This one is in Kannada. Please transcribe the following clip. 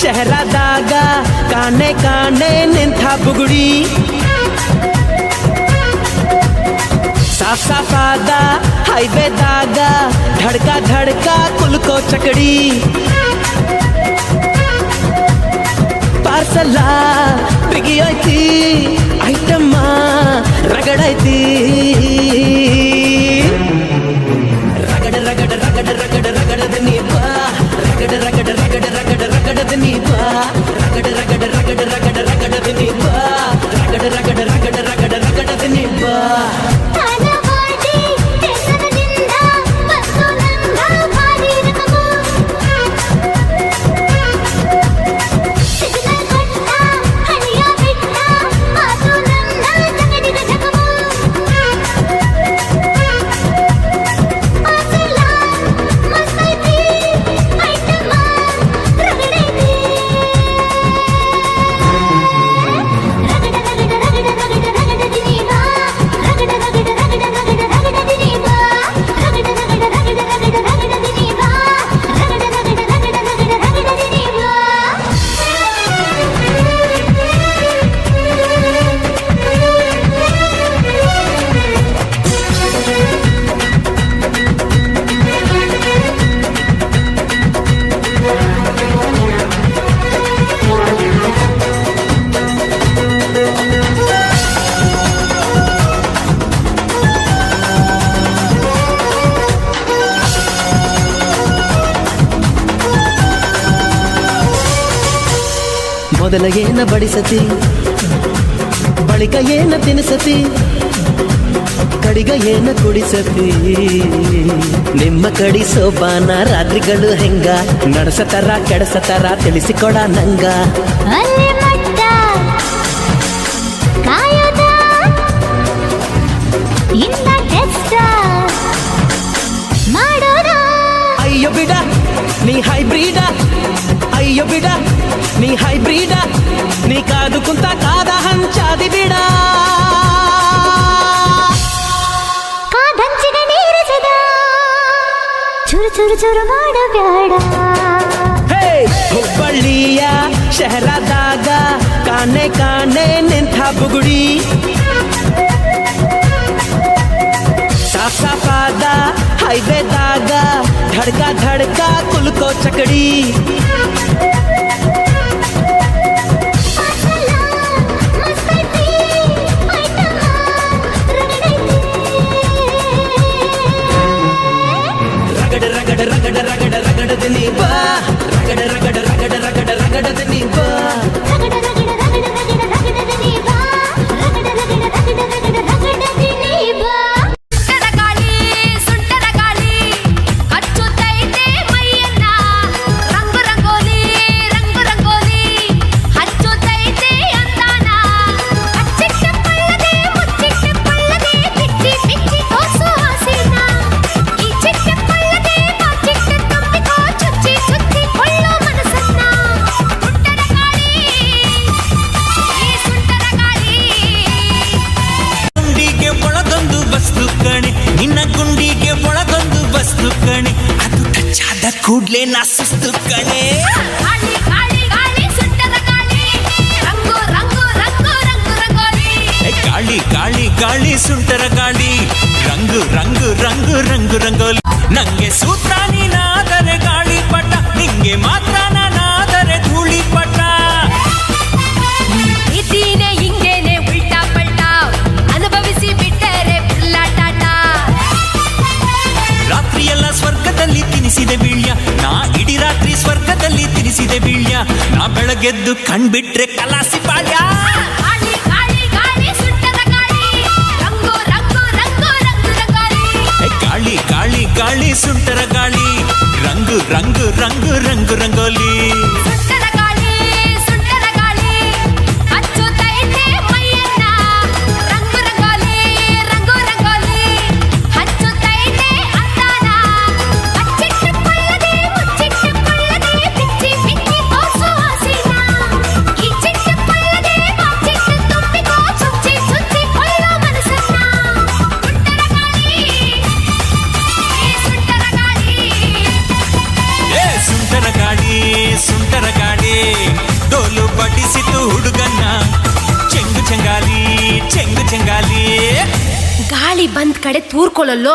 ಶಹರದಾಗ ಕಾಣೆ ಕಾಣೆ ನಿಂತ ಬುಗುಡಿ ಸಾಫ್ ಸಾಫಾದ ಹೈವೇದಾಗ ಧಡ್ಕ ಧಡ್ಕ ಕುಲ್ಕೋ ಚಕಡಿ ಪಾರ್ಸಲ್ಲ ಬಿಗಿಯೈತಿ ಐಟಮ್ಮ ರಗಡೈತಿ ರಗಡ ರಗಡ ರಗಡ ರಗಡ ರಗಡದ ನೀಪ ರಗಡ ರಗಡ ರಗಡ ರಗಡ ರಗಡದ ನೀಪ ರಗಡ ರಗಡ ರಗಡ ರಗಡ ರಗಡದ ನೀಪ ರಗಡ ರಗಡ ರಗಡ ರಗಡ ರಗಡದ ನೀಪ ಮೊದಲ ಏನ ಬಡಿಸತಿ ಬಳಿಕ ಏನ ತಿನಿಸತಿ ಕಡಿಗ ಏನ ಕುಡಿಸತಿ ನಿಮ್ಮ ಕಡಿ ಸೋಬಾನ ರಾತ್ರಿಗಳು ಹೆಂಗ ನಡೆಸತರ ಕೆಡಸತರ ತಿಳಿಸಿಕೊಡ ನಂಗ ಅಯ್ಯೋ ಬಿಡ ನೀ ಹೈಬ್ರಿಡ ಅಯ್ಯೋ ಬಿಡ ನೀ ಹೈಬ್ರಿಡ ನೀ ಕಾದು ಕುಂತ ಕಾದ ಹಂಚಾದಿ ಬಿಡ ಕಾದಂಚಿಗೆ ನೀರಿಸದ ಚುರು ಚುರು ಚುರು ಮಾಡಬೇಡ ಹುಬ್ಬಳ್ಳಿಯ ಶಹರದಾಗ ಕಾಣೆ ಕಾಣೆ ನಿಂತ ಬುಗುಡಿ ಸಾಫ್ ಸಾಫಾದ ಹೈವೇದಾಗ ಧಡ್ಕ ಧಡ್ಕ ಕುಲ್ಕೋ ಚಕಡಿ ರಗಡ ರಗಡ ರಗಡ ರಗಡದ ನೀಪ ರಗಡ ರಗಡ ರಗಡ ರಗಡ ರಗಡದ ನೀಪ ಕೂಡ್ಲೆ ನಾ ಸುಸ್ತು ಕಣೆ ಗಾಳಿ ಗಾಳಿ ಗಾಳಿ ಸುಂಟರ ಗಾಳಿ ರಂಗು ರಂಗು ರಂಗು ರಂಗು ರಂಗೋಲಿ ನಂಗೆ ಸೂತ್ರ ನೀನಾದರೆ ಗಾಳಿ ಪಟ ನಿಂಗೆ ಮಾತ್ರ ನಾನಾದರೆ ಧೂಳಿ ಪಟ ಇದೀನೆ ಹಿಂಗೇನೆ ಉಲ್ಟಾ ಪಲ್ಟಾ ಅನುಭವಿಸಿ ಬಿಟ್ಟರೆ ಪುಲ್ಲಾಟಾಟ ರಾತ್ರಿಯೆಲ್ಲ ಸ್ವರ್ಗದಲ್ಲಿ ತಿನಿಸಿದೆ ಬೀಳ್ಯ ನಾ ಇಡೀ ರಾತ್ರಿ ಸ್ವರ್ಗದಲ್ಲಿ ತಿನಿಸಿದೆ ಬೀಳ್ಯ ನಾ ಬೆಳಗೆದ್ದು ಕಣ್ಬಿಟ್ರೆ ಕಲಾಸಿ ಪಾಳ್ಯ ಗಾಳಿ ಗಾಳಿ ಗಾಳಿ ಸುಂಟರ ಗಾಳಿ ರಂಗು ರಂಗು ರಂಗು ರಂಗು ರಂಗೋಲಿ ಸುಂಟರ ಗಾಳಿ ಆಡಿಸಿತು ಹುಡುಗನ್ನ ಚೆಂಗು ಚೆಂಗಾಲಿ ಚೆಂಗು ಚೆಂಗಾಲಿ ಗಾಳಿ ಬಂದ್ ಕಡೆ ತೂರ್ಕೊಳ್ಳಲ್ಲೋ